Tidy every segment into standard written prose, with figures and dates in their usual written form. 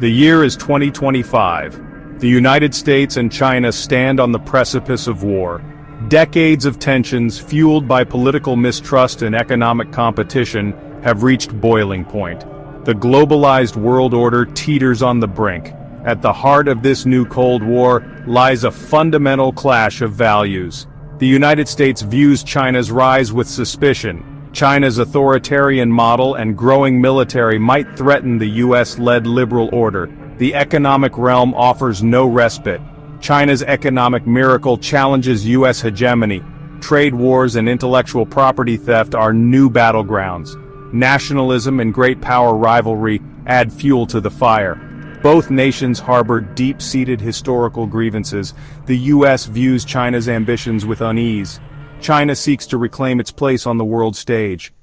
The year is 2025. The United States and China stand on the precipice of war. Decades of tensions, fueled by political mistrust and economic competition, have reached boiling point. The globalized world order teeters on the brink. At the heart of this new Cold War lies a fundamental clash of values. The United States views China's rise with suspicion. China's authoritarian model and growing military might threaten the US-led liberal order. The economic realm offers no respite. China's economic miracle challenges US hegemony. Trade wars and intellectual property theft are new battlegrounds. Nationalism and great power rivalry add fuel to the fire. Both nations harbor deep-seated historical grievances. The US views China's ambitions with unease. China seeks to reclaim its place on the world stage.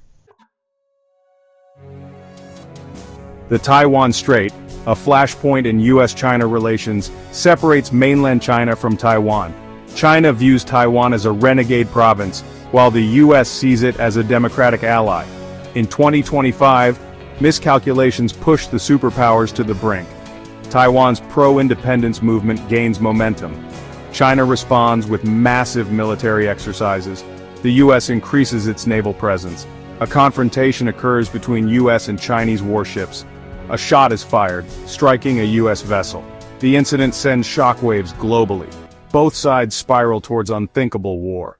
The Taiwan Strait, a flashpoint in US-China relations, separates mainland China from Taiwan. China views Taiwan as a renegade province, while the US sees it as a democratic ally. In 2025, miscalculations push the superpowers to the brink. Taiwan's pro-independence movement gains momentum. China responds with massive military exercises. The US increases its naval presence. A confrontation occurs between US and Chinese warships. A shot is fired, striking a US vessel. The incident sends shockwaves globally. Both sides spiral towards unthinkable war.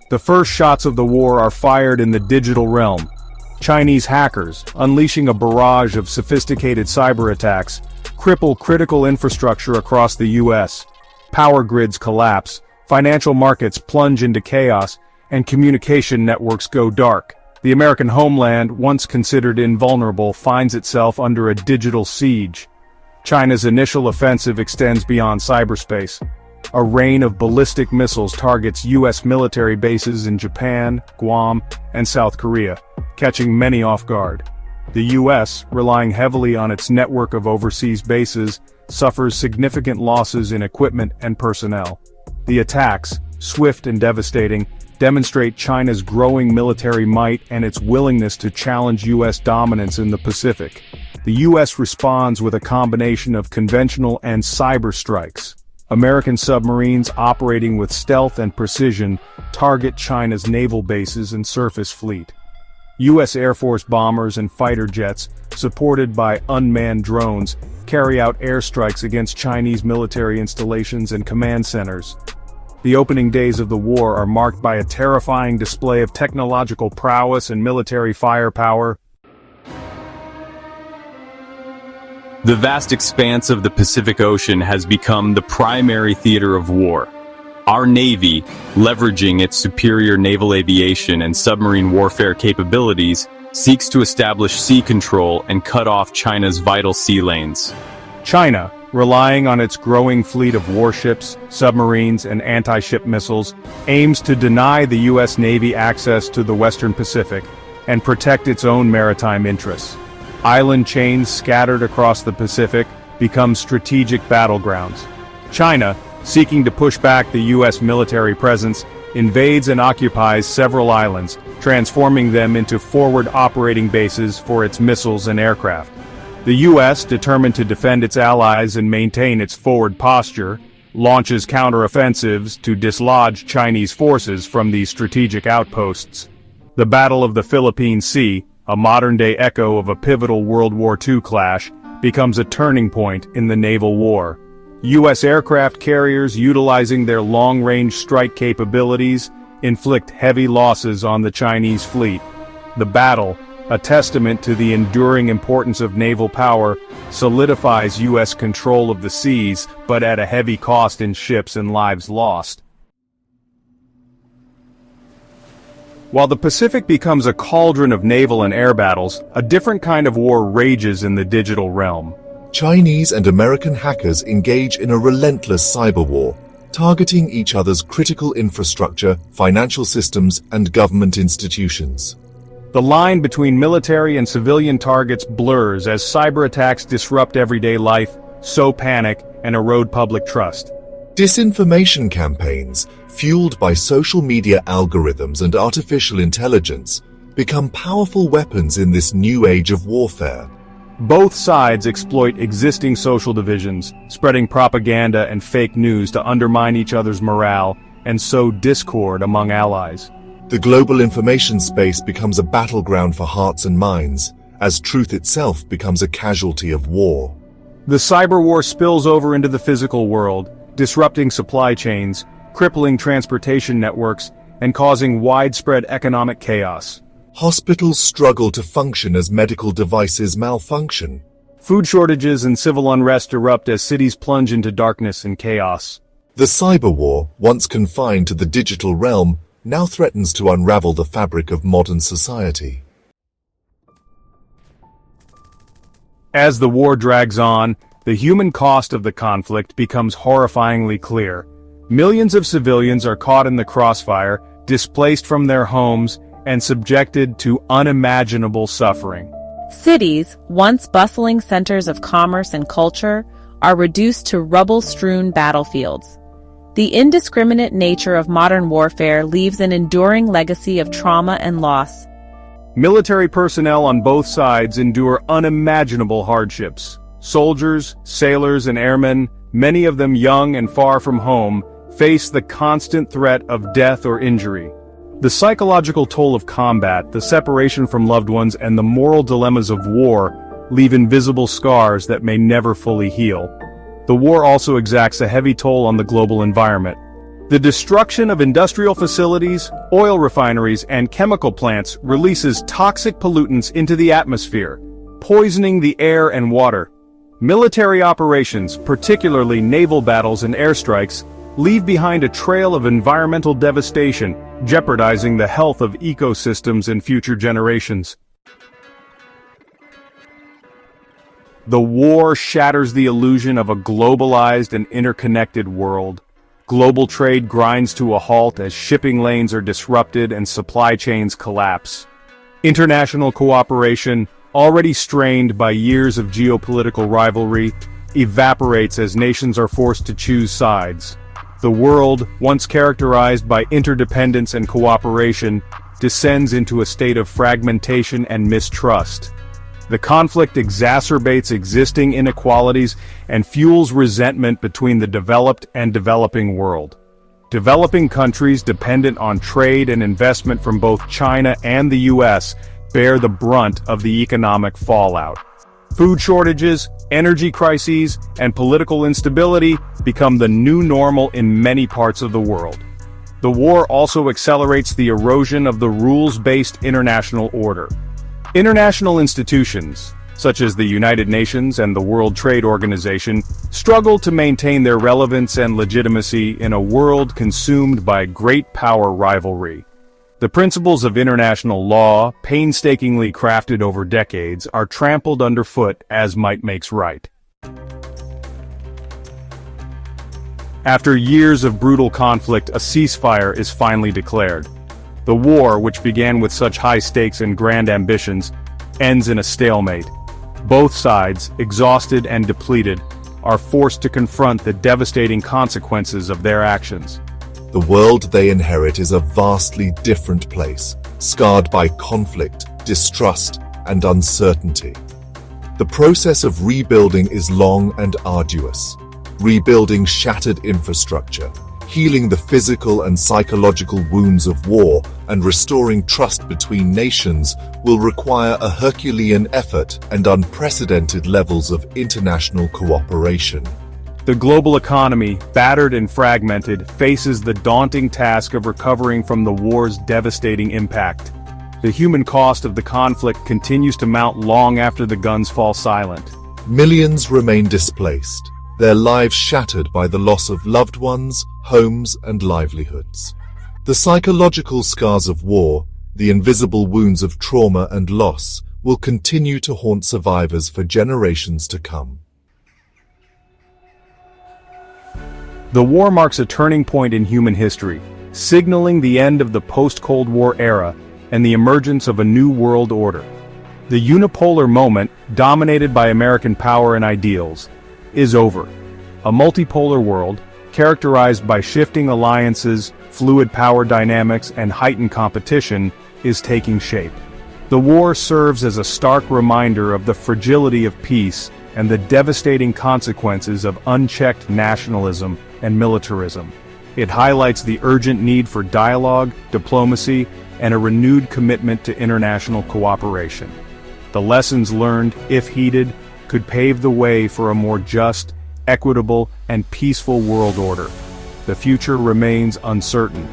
The first shots of the war are fired in the digital realm. Chinese hackers, unleashing a barrage of sophisticated cyber attacks, cripple critical infrastructure across the US. Power grids collapse, financial markets plunge into chaos, and communication networks go dark. The American homeland, once considered invulnerable, finds itself under a digital siege. China's initial offensive extends beyond cyberspace. A rain of ballistic missiles targets US military bases in Japan, Guam, and South Korea, catching many off guard. The US, relying heavily on its network of overseas bases, suffers significant losses in equipment and personnel. The attacks, swift and devastating, demonstrate China's growing military might and its willingness to challenge US dominance in the Pacific. The US responds with a combination of conventional and cyber strikes. American submarines operating with stealth and precision target China's naval bases and surface fleet. U.S. Air Force bombers and fighter jets, supported by unmanned drones, carry out airstrikes against Chinese military installations and command centers. The opening days of the war are marked by a terrifying display of technological prowess and military firepower. The vast expanse of the Pacific Ocean has become the primary theater of war. Our Navy, leveraging its superior naval aviation and submarine warfare capabilities, seeks to establish sea control and cut off China's vital sea lanes. China, relying on its growing fleet of warships, submarines, and anti-ship missiles, aims to deny the U.S. Navy access to the Western Pacific and protect its own maritime interests. Island chains scattered across the Pacific become strategic battlegrounds. China, seeking to push back the U.S. military presence, invades and occupies several islands, transforming them into forward operating bases for its missiles and aircraft. The U.S., determined to defend its allies and maintain its forward posture, launches counteroffensives to dislodge Chinese forces from these strategic outposts. The Battle of the Philippine Sea, a modern-day echo of a pivotal World War II clash, becomes a turning point in the naval war. U.S. aircraft carriers, utilizing their long-range strike capabilities, inflict heavy losses on the Chinese fleet. The battle, a testament to the enduring importance of naval power, solidifies U.S. control of the seas, but at a heavy cost in ships and lives lost. While the Pacific becomes a cauldron of naval and air battles, a different kind of war rages in the digital realm. Chinese and American hackers engage in a relentless cyber war, targeting each other's critical infrastructure, financial systems, and government institutions. The line between military and civilian targets blurs as cyber attacks disrupt everyday life, sow panic, and erode public trust. Disinformation campaigns, fueled by social media algorithms and artificial intelligence, become powerful weapons in this new age of warfare. Both sides exploit existing social divisions, spreading propaganda and fake news to undermine each other's morale and sow discord among allies. The global information space becomes a battleground for hearts and minds, as truth itself becomes a casualty of war. The cyber war spills over into the physical world, disrupting supply chains, crippling transportation networks, and causing widespread economic chaos. Hospitals struggle to function as medical devices malfunction. Food shortages and civil unrest erupt as cities plunge into darkness and chaos. The cyber war, once confined to the digital realm, now threatens to unravel the fabric of modern society. As the war drags on, the human cost of the conflict becomes horrifyingly clear. Millions of civilians are caught in the crossfire, displaced from their homes, and subjected to unimaginable suffering. Cities, once bustling centers of commerce and culture, are reduced to rubble-strewn battlefields. The indiscriminate nature of modern warfare leaves an enduring legacy of trauma and loss. Military personnel on both sides endure unimaginable hardships. Soldiers, sailors, and airmen, many of them young and far from home, face the constant threat of death or injury. The psychological toll of combat, the separation from loved ones, and the moral dilemmas of war leave invisible scars that may never fully heal. The war also exacts a heavy toll on the global environment. The destruction of industrial facilities, oil refineries, and chemical plants releases toxic pollutants into the atmosphere, poisoning the air and water. Military operations, particularly naval battles and airstrikes, leave behind a trail of environmental devastation, jeopardizing the health of ecosystems in future generations. The war shatters the illusion of a globalized and interconnected world. Global trade grinds to a halt as shipping lanes are disrupted and supply chains collapse. International cooperation, already strained by years of geopolitical rivalry, evaporates as nations are forced to choose sides. The world, once characterized by interdependence and cooperation, descends into a state of fragmentation and mistrust. The conflict exacerbates existing inequalities and fuels resentment between the developed and developing world. Developing countries dependent on trade and investment from both China and the US bear the brunt of the economic fallout. Food shortages, energy crises, and political instability become the new normal in many parts of the world. The war also accelerates the erosion of the rules-based international order. International institutions, such as the United Nations and the World Trade Organization, struggle to maintain their relevance and legitimacy in a world consumed by great power rivalry. The principles of international law, painstakingly crafted over decades, are trampled underfoot as might makes right. After years of brutal conflict, a ceasefire is finally declared. The war, which began with such high stakes and grand ambitions, ends in a stalemate. Both sides, exhausted and depleted, are forced to confront the devastating consequences of their actions. The world they inherit is a vastly different place, scarred by conflict, distrust, and uncertainty. The process of rebuilding is long and arduous. Rebuilding shattered infrastructure, healing the physical and psychological wounds of war, and restoring trust between nations will require a Herculean effort and unprecedented levels of international cooperation. The global economy, battered and fragmented, faces the daunting task of recovering from the war's devastating impact. The human cost of the conflict continues to mount long after the guns fall silent. Millions remain displaced, their lives shattered by the loss of loved ones, homes, and livelihoods. The psychological scars of war, the invisible wounds of trauma and loss, will continue to haunt survivors for generations to come. The war marks a turning point in human history, signaling the end of the post-Cold War era and the emergence of a new world order. The unipolar moment, dominated by American power and ideals, is over. A multipolar world, characterized by shifting alliances, fluid power dynamics, and heightened competition, is taking shape. The war serves as a stark reminder of the fragility of peace and the devastating consequences of unchecked nationalism and militarism. It highlights the urgent need for dialogue, diplomacy, and a renewed commitment to international cooperation. The lessons learned, if heeded, could pave the way for a more just, equitable, and peaceful world order. The future remains uncertain.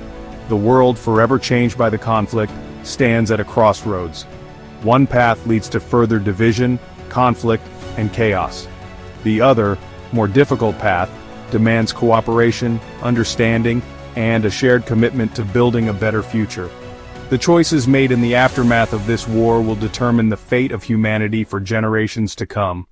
The world, forever changed by the conflict, stands at a crossroads. One path leads to further division, conflict, and chaos. The other, more difficult path, demands cooperation, understanding, and a shared commitment to building a better future. The choices made in the aftermath of this war will determine the fate of humanity for generations to come.